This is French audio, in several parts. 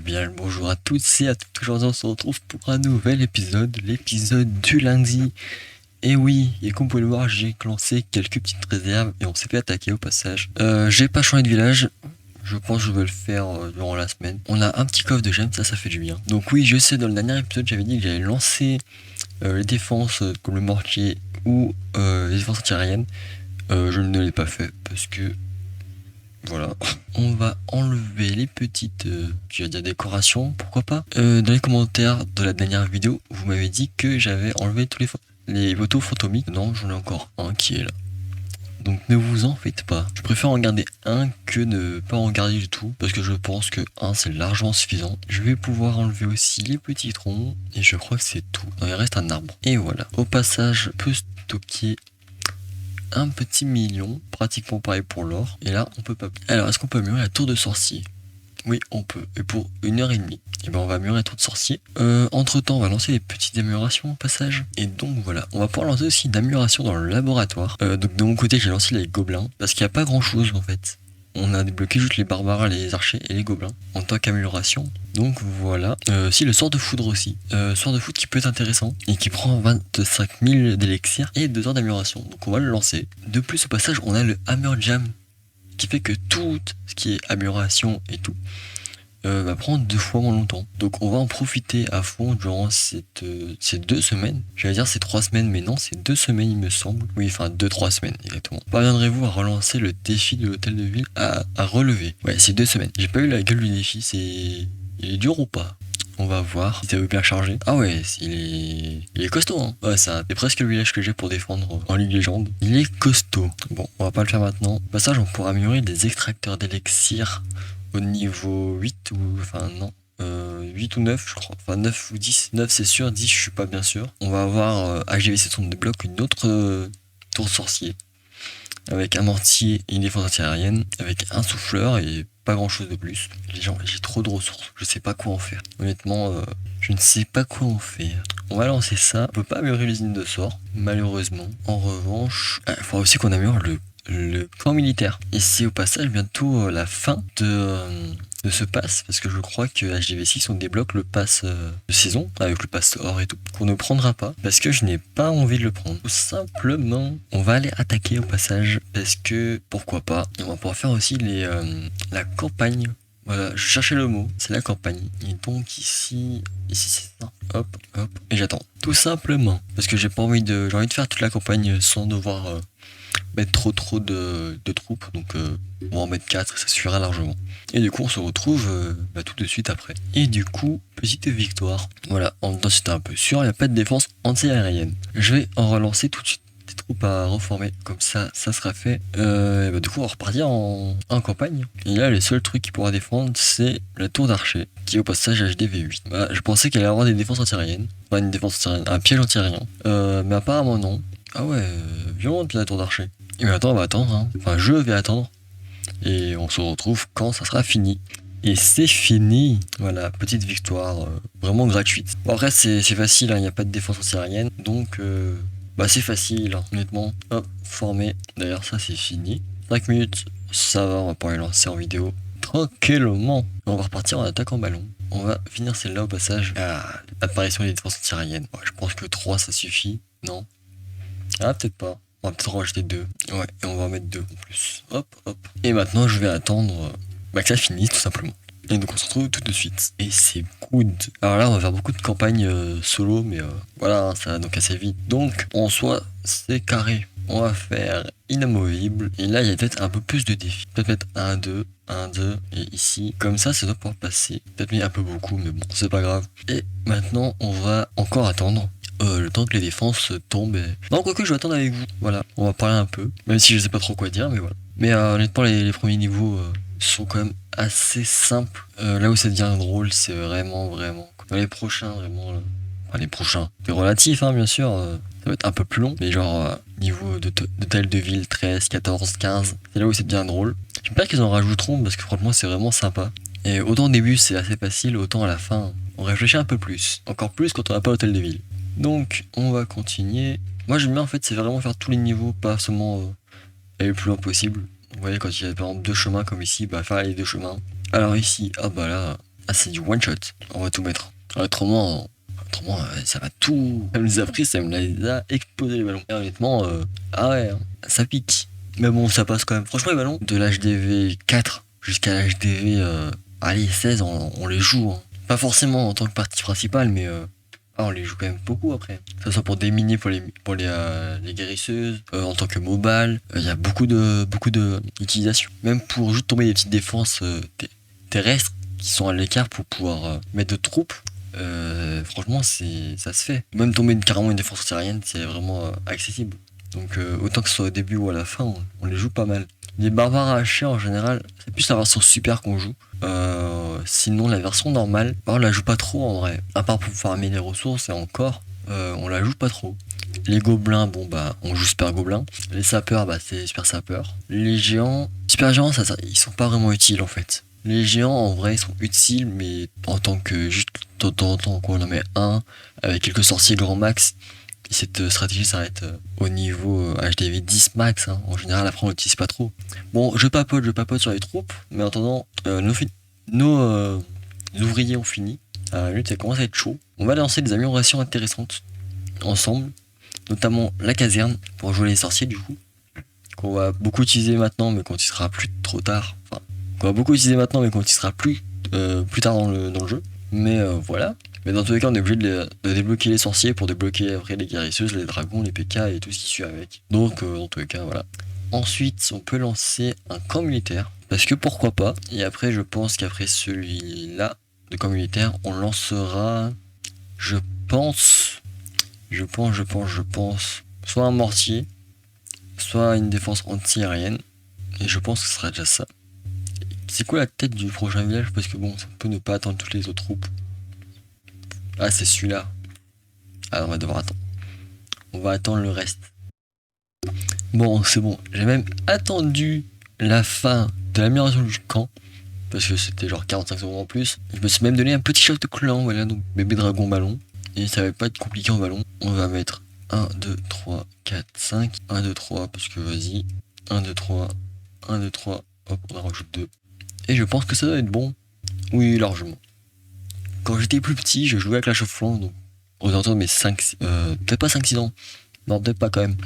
bien le bonjour à toutes et à toutes. Aujourd'hui on se retrouve pour un nouvel épisode, l'épisode du lundi. Et oui, et comme vous pouvez le voir, j'ai lancé quelques petites réserves et on s'est fait attaquer au passage. J'ai pas changé de village, je pense que je vais le faire durant la semaine. On a un petit coffre de gemmes, ça fait du bien. Donc oui, je sais, dans le dernier épisode j'avais dit que j'allais lancer les défenses comme le mortier ou les défenses antiaériennes. Je ne l'ai pas fait parce que voilà. On va enlever les petites je vais dire décorations, pourquoi pas. Dans les commentaires de la dernière vidéo, vous m'avez dit que j'avais enlevé tous les photos phantomiques. Non, j'en ai encore un qui est là. Donc ne vous en faites pas. Je préfère en garder un que ne pas en garder du tout, parce que je pense que un c'est largement suffisant. Je vais pouvoir enlever aussi les petits troncs, et je crois que c'est tout. Non, il reste un arbre. Et voilà. Au passage, je peux stocker un petit million, pratiquement pareil pour l'or, et là on peut pas. Alors est-ce qu'on peut mûrir la tour de sorcier? Oui, on peut, et pour 1h30. Et ben on va mûrir la tour de sorcier. Entre temps on va lancer les petites améliorations au passage, et donc voilà, on va pouvoir lancer aussi une amélioration dans le laboratoire. Donc de mon côté j'ai lancé les gobelins, parce qu'il n'y a pas grand chose en fait. On a débloqué juste les barbares, les archers et les gobelins en tant qu'amélioration. Donc voilà. Si le sort de foudre aussi. Sort de foudre qui peut être intéressant et qui prend 25 000 d'élixir et 2 ans d'amélioration. Donc on va le lancer. De plus au passage on a le Hammer Jam qui fait que tout ce qui est amélioration et tout va prendre 2 fois moins longtemps. Donc on va en profiter à fond durant ces 2 semaines. J'allais dire c'est 3 semaines, mais non, c'est 2 semaines il me semble. Oui, enfin 2-3 semaines exactement. Parviendrez-vous à relancer le défi de l'hôtel de ville à relever? Ouais, c'est 2 semaines. J'ai pas eu la gueule du défi, il est dur ou pas? On va voir si ça veut bien charger. Ah ouais, il est costaud hein. Ouais, c'est presque le village que j'ai pour défendre en Ligue Légende. Il est costaud. Bon, on va pas le faire maintenant. Au passage, on pourra améliorer des extracteurs d'élixir au niveau 8 ou... Enfin non. 8 ou 9 je crois. Enfin 9 ou 10. 9 c'est sûr, 10 je suis pas bien sûr. On va avoir HGVC son débloque une autre tour de sorcier. Avec un mortier et une défense antiaérienne. Avec un souffleur et pas grand chose de plus. Les gens, j'ai trop de ressources. Je sais pas quoi en faire. Honnêtement, je ne sais pas quoi en faire. On va lancer ça. On peut pas améliorer l'usine de sort, malheureusement. En revanche, il faudra aussi qu'on améliore le camp militaire. Et c'est au passage bientôt la fin de ce pass, parce que je crois que HGV6 on débloque le pass de saison, avec le pass or et tout, qu'on ne prendra pas, parce que je n'ai pas envie de le prendre. Tout simplement, on va aller attaquer au passage, parce que pourquoi pas. Et on va pouvoir faire aussi la campagne. Voilà, je cherchais le mot, c'est la campagne. Et donc ici c'est ça. Hop, hop, et j'attends. Tout simplement, parce que j'ai envie de faire toute la campagne sans devoir mettre trop de troupes, donc on va en mettre 4 et ça suffira largement. Et du coup on se retrouve tout de suite après. Et du coup, petite victoire. Voilà, en même temps c'était un peu sûr, il n'y a pas de défense anti-aérienne. Je vais en relancer tout de suite des troupes à reformer, comme ça sera fait. Du coup on va repartir en campagne. Et là les seuls trucs qui pourra défendre c'est la tour d'archer, qui est au passage HDV8. Je pensais qu'elle allait avoir des défenses anti-aériennes. Pas une défense anti-aérienne, un piège anti-aérien. Mais apparemment non. Ah ouais, violente la tour d'archer. Et attends, on va attendre, hein. Enfin, je vais attendre. Et on se retrouve quand ça sera fini. Et c'est fini. Voilà, petite victoire vraiment gratuite. Bon, après, c'est facile, il n'y a pas de défense anti-aérienne. Donc, c'est facile, hein, honnêtement. Hop, formé. D'ailleurs, ça, c'est fini. 5 minutes, ça va, on va pouvoir les lancer en vidéo. Tranquillement. On va repartir en attaque en ballon. On va finir celle-là au passage. Apparition des défenses anti-aériennes. Ouais, je pense que 3, ça suffit. Non? Ah, peut-être pas. On va peut-être en rajouter 2. Ouais, et on va en mettre 2 en plus. Hop, hop. Et maintenant, je vais attendre que ça finisse, tout simplement. Et donc, on se retrouve tout de suite. Et c'est good. Alors là, on va faire beaucoup de campagnes solo, mais voilà, ça va donc assez vite. Donc, en soi, c'est carré. On va faire inamovible. Et là, il y a peut-être un peu plus de défis. Peut-être mettre 1, 2, 1, 2. Et ici, comme ça doit pouvoir passer. Peut-être mis un peu beaucoup, mais bon, c'est pas grave. Et maintenant, on va encore attendre. Le temps que les défenses tombent. Non, quoique je vais attendre avec vous. Voilà, on va parler un peu. Même si je sais pas trop quoi dire, mais voilà. Mais honnêtement, les premiers niveaux sont quand même assez simples. Là où ça devient drôle, c'est vraiment. Dans les prochains, vraiment. Enfin, les prochains. C'est relatif, hein, bien sûr. Ça va être un peu plus long. Mais genre, niveau de taille de ville, 13, 14, 15. C'est là où ça devient drôle. J'espère qu'ils en rajouteront parce que franchement, c'est vraiment sympa. Et autant au début, c'est assez facile, autant à la fin, on réfléchit un peu plus. Encore plus quand on n'a pas l'hôtel de ville. Donc, on va continuer. Moi, j'aime bien, en fait, c'est vraiment faire tous les niveaux, pas seulement aller le plus loin possible. Vous voyez, quand il y a par exemple 2 chemins comme ici, faire les 2 chemins. Alors ici, là, Ah, c'est du one shot. On va tout mettre. Autrement, ça va tout. Ça me les a pris, ça me les a explosé les ballons. Et honnêtement, ah ouais, hein, ça pique. Mais bon, ça passe quand même. Franchement, les ballons, de l'HDV 4 jusqu'à l'HDV allez, 16, on les joue. Hein. Pas forcément en tant que partie principale, mais on les joue quand même beaucoup après. Que ce soit pour déminer les guérisseuses, en tant que mobile, il y a beaucoup de utilisation. Même pour juste tomber des petites défenses terrestres qui sont à l'écart pour pouvoir mettre de troupes. Franchement, ça se fait. Même tomber carrément une défense aérienne, c'est vraiment accessible. Donc autant que ce soit au début ou à la fin, on les joue pas mal. Les barbares hachés en général, c'est plus la version super qu'on joue. Sinon la version normale, on la joue pas trop en vrai. À part pour farmer les ressources et encore, on la joue pas trop. Les gobelins, bon bah on joue super gobelin. Les sapeurs, bah c'est super sapeur. Les géants, super géants, ils sont pas vraiment utiles en fait. Les géants en vrai ils sont utiles, mais en tant que juste de temps en temps on en met un avec quelques sorciers grand max. Et cette stratégie s'arrête au niveau HDV 10 max. Hein. En général après on l'utilise pas trop. Bon, je papote sur les troupes, mais en attendant, nos ouvriers ont fini. Ça commence à être chaud. On va lancer des améliorations intéressantes ensemble, notamment la caserne pour jouer les sorciers du coup, qu'on va beaucoup utiliser maintenant, mais quand il sera plus trop tard. Enfin, qu'on va beaucoup utiliser maintenant, mais quand il sera plus tard dans le jeu. Mais voilà. Mais dans tous les cas, on est obligé de débloquer les sorciers pour débloquer après les guérisseuses, les dragons, les PK et tout ce qui suit avec. Donc dans tous les cas, voilà. Ensuite, on peut lancer un camp militaire. Parce que pourquoi pas. Et après, je pense qu'après celui-là, de camp militaire, on lancera, je pense, soit un mortier, soit une défense anti-aérienne. Et je pense que ce sera déjà ça. C'est quoi la tête du prochain village? Parce que bon, ça peut ne pas attendre toutes les autres troupes. Ah, c'est celui-là. Ah, on va devoir attendre. On va attendre le reste. Bon, c'est bon. J'ai même attendu la fin de l'amélioration du camp. Parce que c'était genre 45 secondes en plus. Je me suis même donné un petit choc de clan. Voilà, donc bébé dragon ballon. Et ça va pas être compliqué en ballon. On va mettre 1, 2, 3, 4, 5. 1, 2, 3. Parce que vas-y. 1, 2, 3. 1, 2, 3. Hop, on en rajoute 2. Et je pense que ça doit être bon. Oui, largement. Quand j'étais plus petit, je jouais à Clash of Clans. Donc, aux alentours de mes 5. Peut-être pas 5-6 ans. Non, peut-être pas quand même.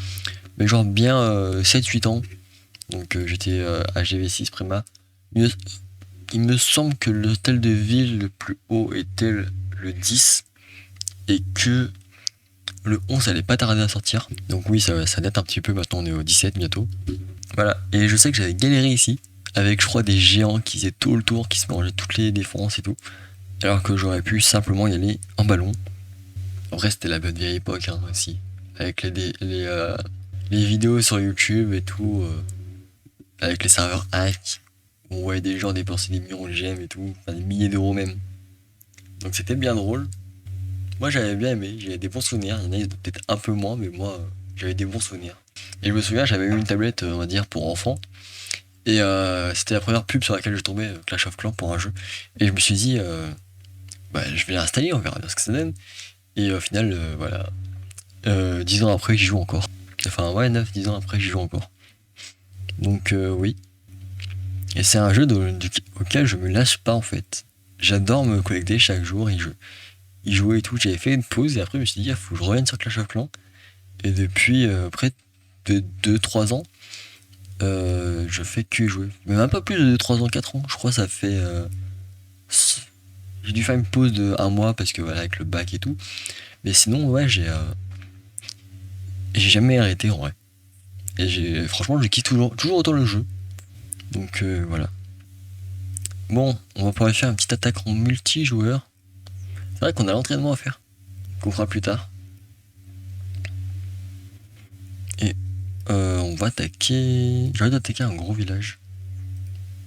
Mais genre bien 7-8 ans. Donc j'étais à GV6 Prima. Il me semble que l'hôtel de ville le plus haut était le 10. Et que le 11 allait pas tarder à sortir. Donc oui, ça date un petit peu. Maintenant on est au 17 bientôt. Voilà. Et je sais que j'avais galéré ici. Avec je crois des géants qui faisaient tout le tour. Qui se mangeaient toutes les défenses et tout. Alors que j'aurais pu simplement y aller en ballon. Après c'était la bonne vieille époque hein, aussi. Avec les vidéos sur YouTube et tout, avec les serveurs hack, où on voyait des gens dépenser des millions de gemmes et tout, enfin des milliers d'euros même. Donc c'était bien drôle. Moi j'avais bien aimé, j'avais des bons souvenirs. Il y en a peut-être un peu moins, mais moi j'avais des bons souvenirs. Et je me souviens, j'avais eu une tablette, on va dire, pour enfants. Et c'était la première pub sur laquelle je tombais, Clash of Clans pour un jeu. Et je me suis dit, je vais l'installer, on verra bien ce que ça donne. Et au final, voilà, 10 ans après, j'y joue encore. Enfin, ouais, 9-10 ans après, j'y joue encore. Donc, oui. Et c'est un jeu auquel je me lâche pas, en fait. J'adore me connecter chaque jour et y jouer et tout. J'avais fait une pause et après, je me suis dit, il faut que je revienne sur Clash of Clans. Et depuis près de 2-3 ans, je fais que jouer. Mais même pas plus de 2-3 ans, 4 ans. Je crois que ça fait. J'ai dû faire une pause de 1 mois parce que voilà, avec le bac et tout. Mais sinon, ouais, j'ai jamais arrêté en vrai. Et franchement, je kiffe toujours autant le jeu. Donc voilà. Bon, on va pouvoir faire une petite attaque en multijoueur. C'est vrai qu'on a l'entraînement à faire. Qu'on fera plus tard. Et on va attaquer. J'ai envie d'attaquer un gros village.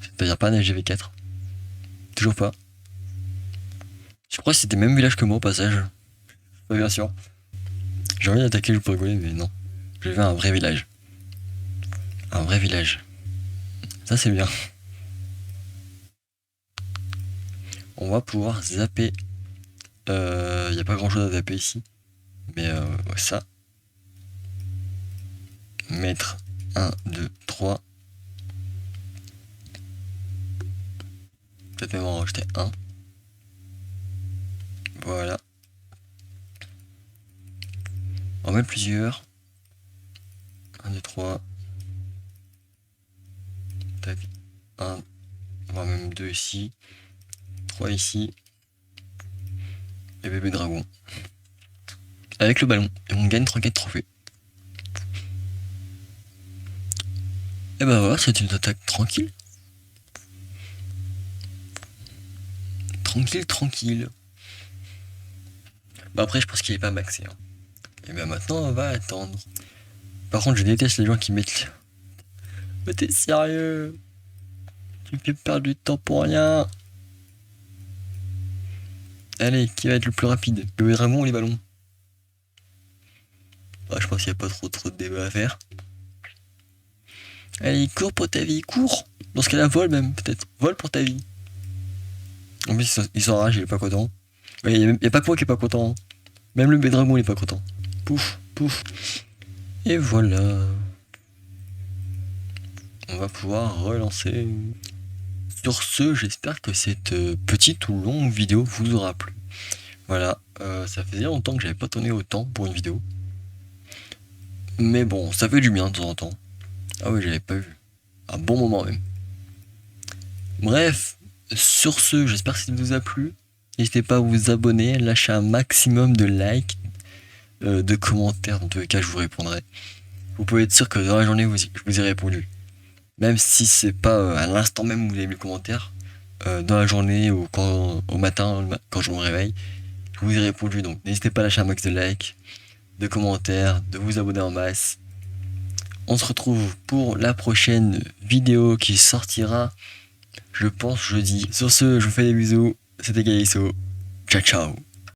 C'est-à-dire pas un GV4. Toujours pas. Je crois que c'était le même village que moi au passage. Pas bien sûr. J'ai envie d'attaquer le pour rigoler, mais non. Je vais un vrai village. Un vrai village. Ça c'est bien. On va pouvoir zapper. Y a pas grand chose à zapper ici. Mais ça. Mettre 1, 2, 3. Peut-être même en rajouter 1. On va mettre plusieurs. 1, 2, 3. Tac. 1. On va même 2 ici. 3 ici. Et bébé dragon. Avec le ballon. Et on gagne 34 trophées. Et bah voilà, c'est une attaque tranquille. Tranquille. Bah après, je pense qu'il est pas maxé. Hein. Et bah maintenant, on va attendre. Par contre, je déteste les gens qui mettent... Mais t'es sérieux? Tu me fais perdre du temps pour rien. Allez, qui va être le plus rapide? Le dragon ou les ballons? Bah, je pense qu'il n'y a pas trop de débat à faire. Allez, cours pour ta vie, cours. Dans ce cas-là, vole même, peut-être. Vole pour ta vie. En plus, il s'enrage, il est pas content. Il n'y a pas que moi qui est pas content. Hein. Même le dragon, il est pas content. Pouf. Et voilà. On va pouvoir relancer. Sur ce, j'espère que cette petite ou longue vidéo vous aura plu. Voilà, ça faisait longtemps que j'avais pas tourné autant pour une vidéo. Mais bon, ça fait du bien de temps en temps. Ah oui, j'avais pas vu. Un bon moment même. Bref, sur ce, j'espère que ça vous a plu. N'hésitez pas à vous abonner, lâcher un maximum de likes, de commentaires. Dans tous les cas, je vous répondrai. Vous pouvez être sûr que dans la journée, je vous ai répondu. Même si c'est pas à l'instant même où vous avez mis le commentaire, dans la journée ou au matin, quand je me réveille, je vous ai répondu. Donc n'hésitez pas à lâcher un max de likes, de commentaires, de vous abonner en masse. On se retrouve pour la prochaine vidéo qui sortira, je pense, jeudi. Sur ce, je vous fais des bisous. C'était Galisso. Ciao.